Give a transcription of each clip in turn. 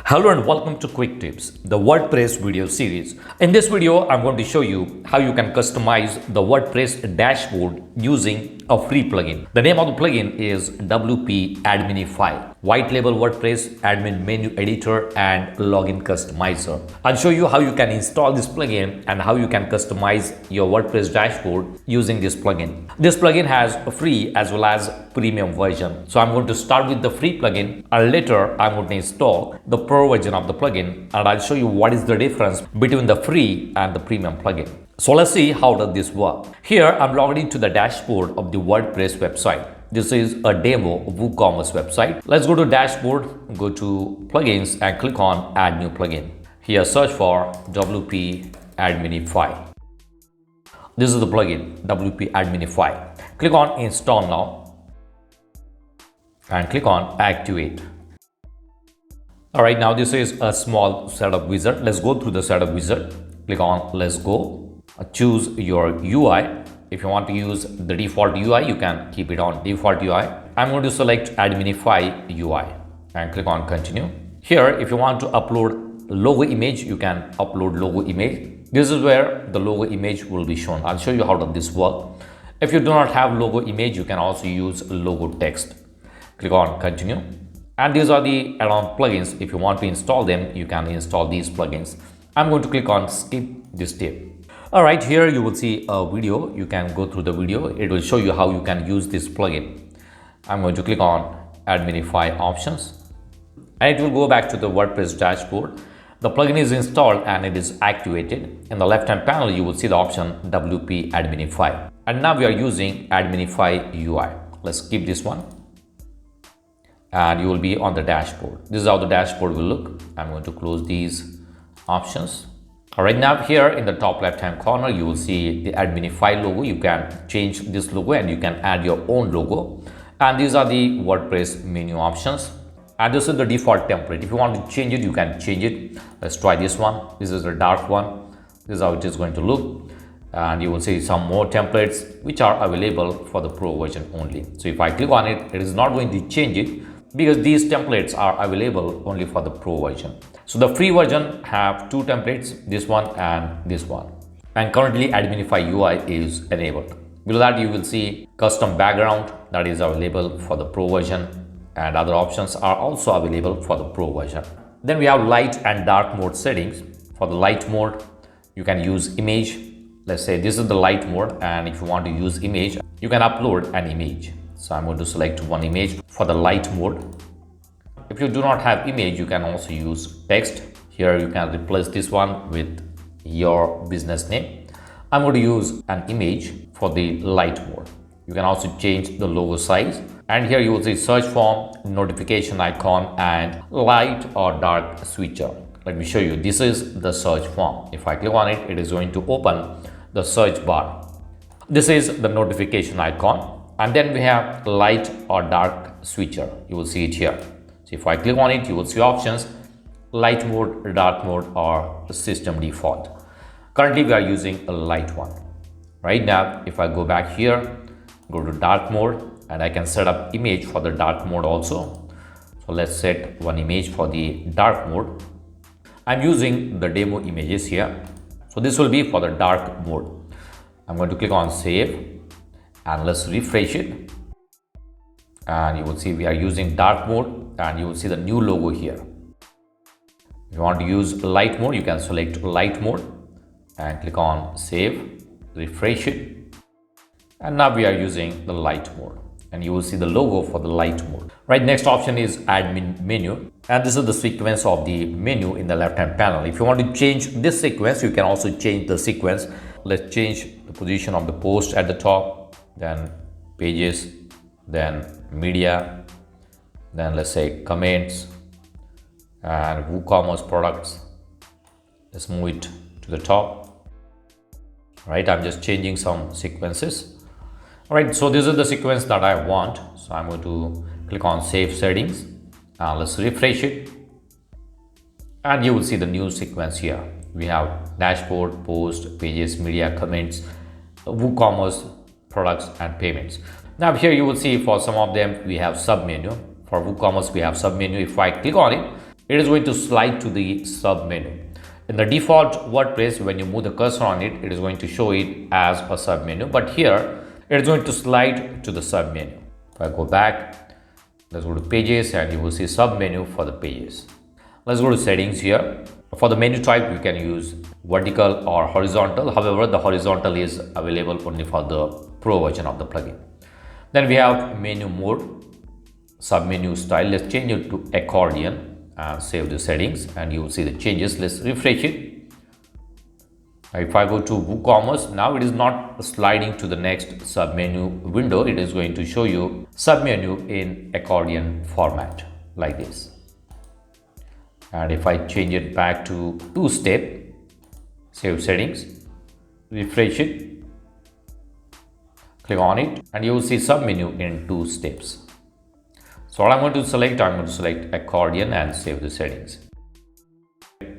Hello and welcome to Quick Tips, the WordPress video series. In this video, I'm going to show you how you can customize the WordPress dashboard using a free plugin. The name of the plugin is WP Adminify, white label WordPress admin menu editor and login customizer. I'll show you how you can install this plugin and how you can customize your WordPress dashboard using this plugin. This plugin has a free as well as premium version. So I'm going to start with the free plugin and later I'm going to install the pro version of the plugin and I'll show you what is the difference between the free and the premium plugin. So let's see how does this work. Here I'm logged into the dashboard of the WordPress website. This is a demo WooCommerce website. Let's go to dashboard, go to plugins and click on add new plugin. Here search for WP Adminify. This is the plugin WP Adminify. Click on install now and click on activate. Alright, now this is a small setup wizard. Let's go through the setup wizard. Click on let's go. Choose your UI. If you want to use the default UI, you can keep it on default UI. I'm going to select Adminify UI and click on continue. Here, if you want to upload logo image, you can upload logo image. This is where the logo image will be shown. I'll show you how does this work. If you do not have logo image, you can also use logo text. Click on continue. And these are the add-on plugins. If you want to install them, you can install these plugins. I'm going to click on skip this step. Alright, here you will see a video. You can go through the video. It will show you how you can use this plugin. I'm going to click on Adminify options and it will go back to the WordPress dashboard. The plugin is installed and it is activated. In the left hand panel, you will see the option WP Adminify. And now we are using Adminify UI. Let's skip this one. And you will be on the dashboard. This is how the dashboard will look. I'm going to close these options. Alright, now here in the top left hand corner, you will see the Adminify logo. You can change this logo and you can add your own logo. And these are the WordPress menu options. And this is the default template. If you want to change it, you can change it. Let's try this one. This is the dark one. This is how it is going to look. And you will see some more templates which are available for the pro version only. So if I click on it, it is not going to change it because these templates are available only for the pro version. So the free version have two templates, this one and this one. And currently Adminify UI is enabled. Below that you will see custom background that is available for the pro version and other options are also available for the pro version. Then we have light and dark mode settings. For the light mode, you can use image. Let's say this is the light mode and if you want to use image, you can upload an image. So I'm going to select one image for the light mode. If you do not have image, you can also use text. Here you can replace this one with your business name. I'm going to use an image for the light mode. You can also change the logo size. And here you will see search form, notification icon and light or dark switcher. Let me show you. This is the search form. If I click on it, it is going to open the search bar. This is the notification icon. And then we have light or dark switcher. You will see it here. So if I click on it, you will see options, light mode, dark mode or system default. Currently we are using a light one. Right now, if I go back here, go to dark mode and I can set up image for the dark mode also. So let's set one image for the dark mode. I'm using the demo images here. So this will be for the dark mode. I'm going to click on save and let's refresh it. And you will see we are using dark mode and you will see the new logo here. If you want to use light mode, you can select light mode and click on save, refresh it. And now we are using the light mode and you will see the logo for the light mode. Right, next option is admin menu. And this is the sequence of the menu in the left hand panel. If you want to change this sequence, you can also change the sequence. Let's change the position of the post at the top, then pages, then media, then let's say comments and WooCommerce products. Let's move it to the top. Right, I'm just changing some sequences. All right, so this is the sequence that I want. So I'm going to click on save settings and let's refresh it. And you will see the new sequence here. We have dashboard, post, pages, media, comments, WooCommerce products and payments. Now here you will see for some of them we have submenu. For WooCommerce we have submenu. If I click on it, it is going to slide to the sub menu. In the default WordPress, when you move the cursor on it, it is going to show it as a sub menu, but here it is going to slide to the sub menu. If I go back, let's go to pages and you will see sub menu for the pages. Let's go to settings here. For the menu type, you can use vertical or horizontal. However, the horizontal is available only for the pro version of the plugin. Then we have menu mode, submenu style. Let's change it to accordion and save the settings and you will see the changes. Let's refresh it. If I go to WooCommerce, now it is not sliding to the next submenu window. It is going to show you submenu in accordion format like this. And if I change it back to two-step, save settings, refresh it, click on it, and you will see submenu in 2 steps. So what I'm going to select accordion and save the settings.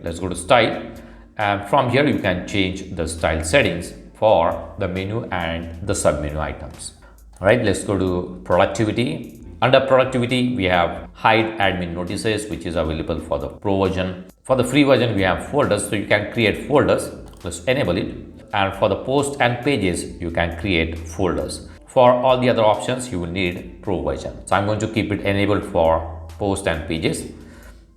Let's go to style, and from here you can change the style settings for the menu and the submenu items. All right, let's go to productivity. Under productivity, we have hide admin notices, which is available for the pro version. For the free version, we have folders, so you can create folders. Let's enable it. And for the post and pages, you can create folders. For all the other options, you will need pro version. So I'm going to keep it enabled for post and pages.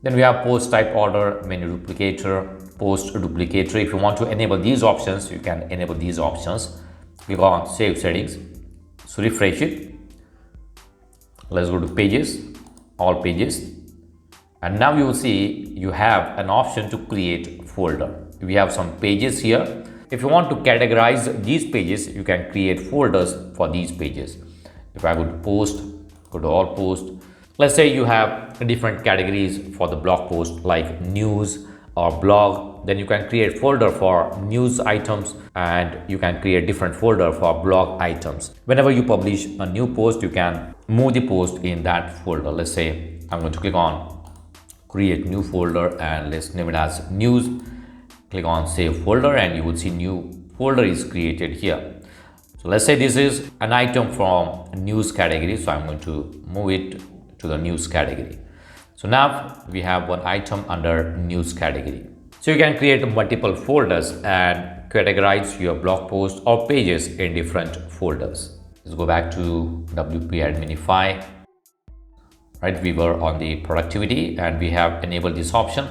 Then we have post type order, menu duplicator, post duplicator. If you want to enable these options, you can enable these options. Click on save settings. So refresh it. Let's go to pages, all pages, and now you will see you have an option to create folder. We have some pages here. If you want to categorize these pages, you can create folders for these pages. If I go to post, go to all post. Let's say you have different categories for the blog post like news or blog, then you can create folder for news items and you can create different folder for blog items. Whenever you publish a new post, you can move the post in that folder. Let's say I'm going to click on create new folder and let's name it as news. Click on save folder and you will see new folder is created here. So let's say this is an item from news category, so I'm going to move it to the news category. So now we have one item under news category. So you can create multiple folders and categorize your blog posts or pages in different folders. Let's go back to WP Adminify. Right, we were on the productivity and we have enabled this option.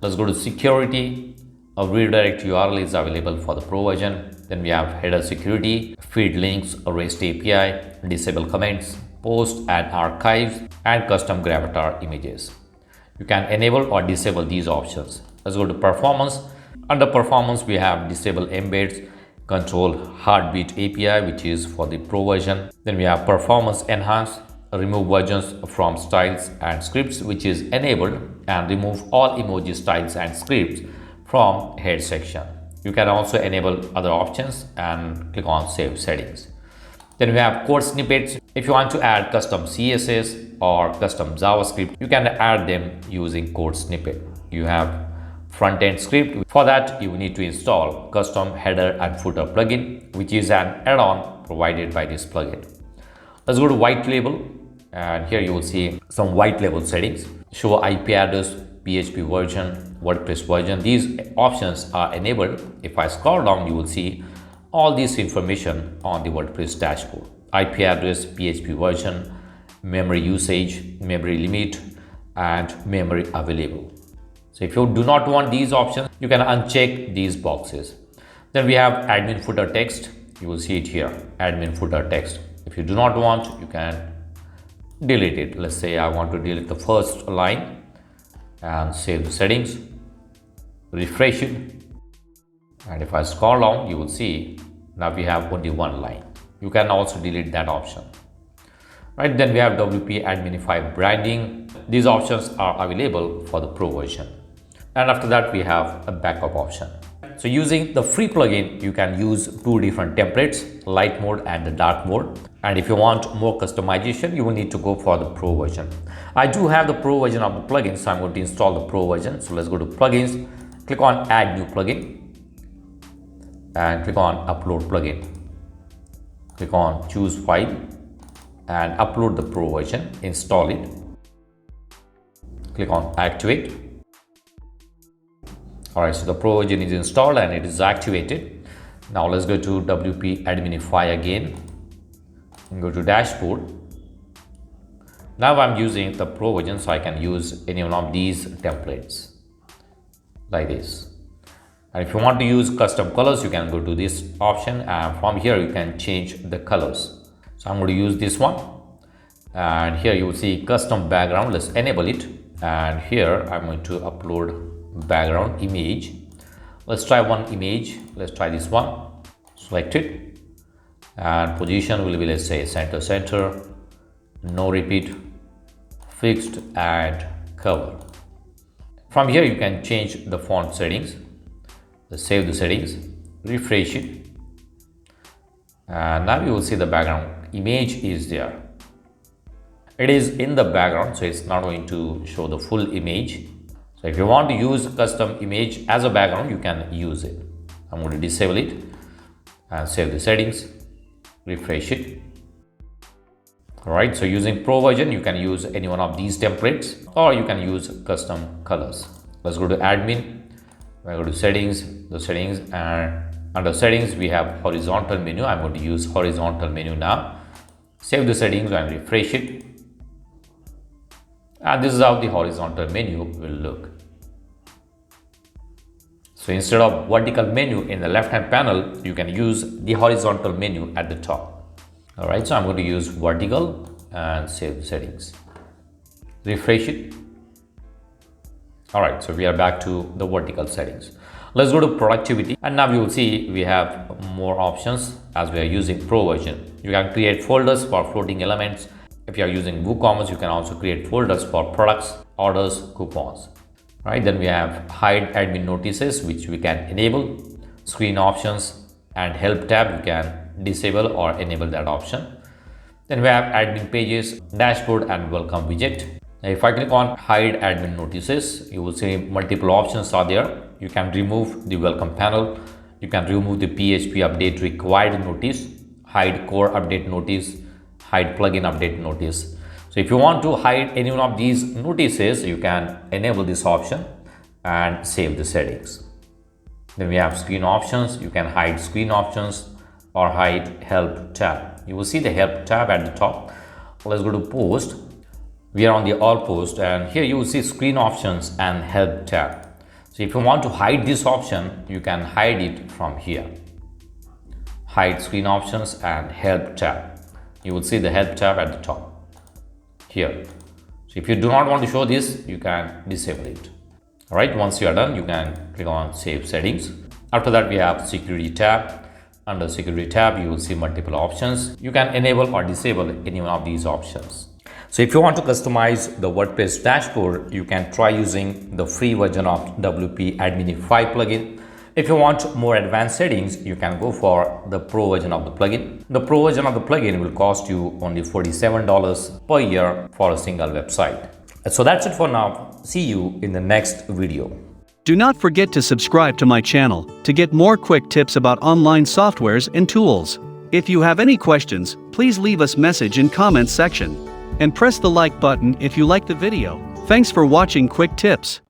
Let's go to security. A redirect URL is available for the pro version. Then we have header security, feed links, REST API, disable comments, post and archives, and custom gravatar images. You can enable or disable these options. Let's go to performance. Under performance, we have disable embeds, control heartbeat API, which is for the pro version. Then we have performance enhance, remove versions from styles and scripts, which is enabled, and remove all emoji styles and scripts from head section. You can also enable other options and click on save settings. Then we have code snippets. If you want to add custom CSS or custom JavaScript, you can add them using code snippet. You have front-end script. For that, you need to install custom header and footer plugin, which is an add-on provided by this plugin. Let's go to white label, and here you will see some white label settings. Show IP address, PHP version, WordPress version. These options are enabled. If I scroll down, you will see all this information on the WordPress dashboard. IP address, PHP version, memory usage, memory limit, and memory available. So if you do not want these options, you can uncheck these boxes. Then we have admin footer text. You will see it here, admin footer text. If you do not want, you can delete it. Let's say I want to delete the first line and save the settings, refresh it. And if I scroll down, you will see now we have only one line. You can also delete that option. Right, then we have WP Adminify branding. These options are available for the pro version. And after that, we have a backup option. So using the free plugin, you can use 2 different templates, light mode and the dark mode. And if you want more customization, you will need to go for the pro version. I do have the pro version of the plugin, so I'm going to install the pro version. So let's go to plugins, click on add new plugin and click on upload plugin. Click on choose file and upload the pro version, install it. Click on activate. Alright, so the Pro version is installed and it is activated. Now let's go to WP Adminify again and go to dashboard. Now I'm using the Pro version, so I can use any one of these templates like this. And if you want to use custom colors, you can go to this option, and from here you can change the colors. So I'm going to use this one, and here you will see custom background. Let's enable it, and here I'm going to upload background image. Let's try one image. Let's try this one. Select it, and position will be, let's say, center, no repeat, fixed, and cover. From here you can change the font settings. Let's save the settings, refresh it, and now you will see the background image is there. It is in the background, so it's not going to show the full image. So if you want to use custom image as a background, you can use it. I'm going to disable it and save the settings, refresh it. Alright, so using Pro version, you can use any one of these templates, or you can use custom colors. Let's go to admin. We go to settings, and under settings we have horizontal menu. I'm going to use horizontal menu now. Save the settings and refresh it. And this is how the horizontal menu will look. So instead of vertical menu in the left hand panel, you can use the horizontal menu at the top. Alright, so I'm going to use vertical and save the settings. Refresh it. Alright, so we are back to the vertical settings. Let's go to productivity, and now you will see we have more options as we are using Pro version. You can create folders for floating elements. If you are using WooCommerce, you can also create folders for products, orders, coupons. Right, then we have hide admin notices, which we can enable, screen options, and help tab. You can disable or enable that option. Then we have admin pages, dashboard, and welcome widget. If I click on hide admin notices, you will see multiple options are there. You can remove the welcome panel, you can remove the PHP update required notice, hide core update notice, hide plugin update notice. So if you want to hide any one of these notices, you can enable this option and save the settings. Then we have screen options. You can hide screen options or hide help tab. You will see the help tab at the top. Let's go to post. We are on the all post, and here you will see screen options and help tab. So if you want to hide this option, you can hide it from here. Hide screen options and help tab. You will see the help tab at the top here. So if you do not want to show this, you can disable it. All right, once you are done, you can click on save settings. After that, we have security tab. Under security tab, you will see multiple options. You can enable or disable any one of these options. So if you want to customize the WordPress dashboard, you can try using the free version of WP Adminify plugin. If you want more advanced settings, you can go for the Pro version of the plugin. The Pro version of the plugin will cost you only $47 per year for a single website. So that's it for now. See you in the next video. Do not forget to subscribe to my channel to get more quick tips about online softwares and tools. If you have any questions, please leave us message in comments section. And press the like button if you like the video. Thanks for watching Quick Tips.